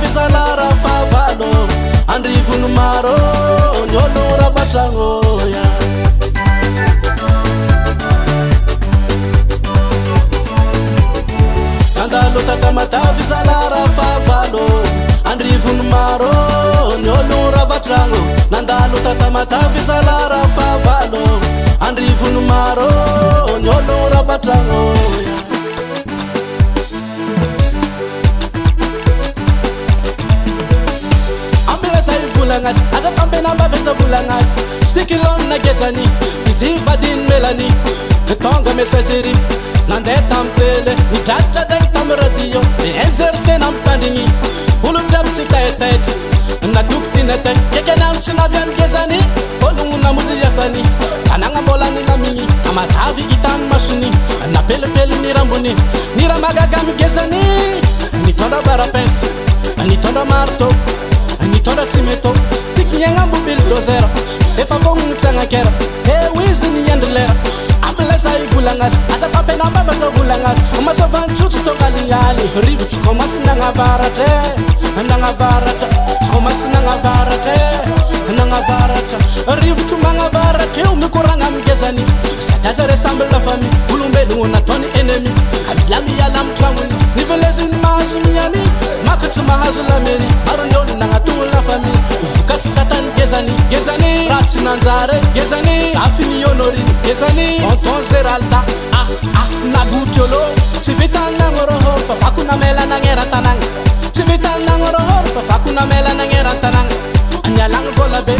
matavy salara favalo andrivony maro ny olo ravatragnoya nandalo tata matavy salara favalo andrivony maro ny olo ravatragno nandalo tata matavy salara favalo andrivony maro ny olo ravatragnoya Vulangas, aza kampena mabesa vulangas Cyclone Gezani, izy vadiny melani Tonga messageri, nandeha tam tele Nitratra tegna tam radio Exercena amtandrigny Olo jiaby tsy taitaitra Natoky tinatay Kekenano tsy naviany Gezani Olo namonjy iasany Tanagna mbola nilamigny Amatavy hitany masony Napelepele ny rambony Hira Malagasy Gezani Nitondra barapince Nitondra marteau Nitondra simeto Tikinyagna mobile dozer Efa vognogny tsy agnakera Eo izy niendry lera Amilesa ivolagn'azy Asa tampena mbavasa volagnazy Masovantsotso tonga lialy Rivotro komasy nagnavaratra Nagnavaratra Komasy nagnavaratra Nagnavaratra Rivotro magnavaratra Eo mikoragna amy Gezani Satria zare samby la famille Olombelogno nataony ennemi Kamila miala amy tragnony Niveleziny mahazo miany Makatry mahazo lameri Maro ny olo nagnatogno la famille Vokatry satany Gezani Raha tsy nanjary Gezani Safiny honoriny Gezani Tonton Zeralda Nagotry olo Tsy vitany nagnorohoro Fa fako namela nagneran-tanagna Tsy vitany nagnorohoro Fa fako namela nagneran-tanagna Nialagny vola be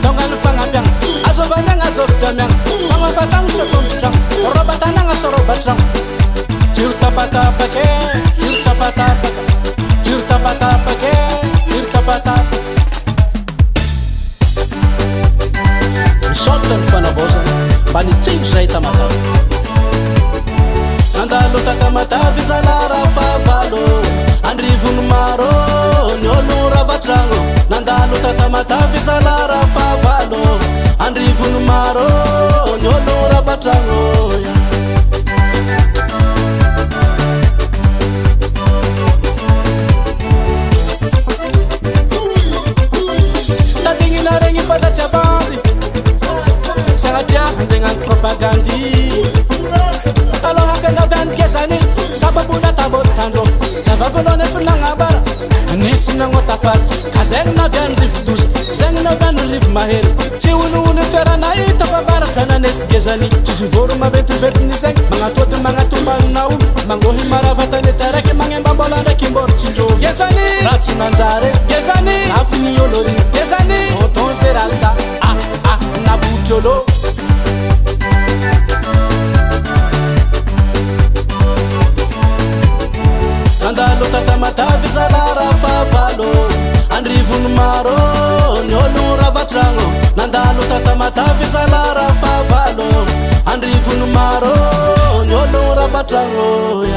Tonga ny fagnampiagna Azovandagna azovy-dramiagna Magnafatragno so tombotragno Roba-tanagna so roba-tragno Jiro tapatapake Jiro tapatapaka Jiro tapatapake Jiro tapatapaka Misaotra ny fanavozana Mba nitsingo zay tamatavy Nandalo tatamatavy salara favalo Andrivony maro ny olo ravatragno Nandalo tatamatavy salara favalo Andrivony maro ny olo ravatragno Tadignina regny fa satria vandy Sagnatia andegnany propagandy Aloha ka naviany Gezani Sababona tabotandro Zavavonao nefa nagnambara Nisy nagnotafary Ka zegny naviany rivo-doza Zegny naviany rivo mahery Tsy olo ferana ita favaratra nanesy Gezani Tsisy voro maventiventy zegny Magnatody magnatombanina olo Mangohy maravatany raiky Magnemba-mbola ndraiky mboro tsinjovy Gezani Raha tsy nanjary Gezani Afiny oloriny Gezani Tonton Zeralda Nagotry olo Nandalo tatamatavy salara favalo Andrivony maro ny olo ravatragno Nandalo tatamatavy salara favalo Andrivony maro ny olo ravatragno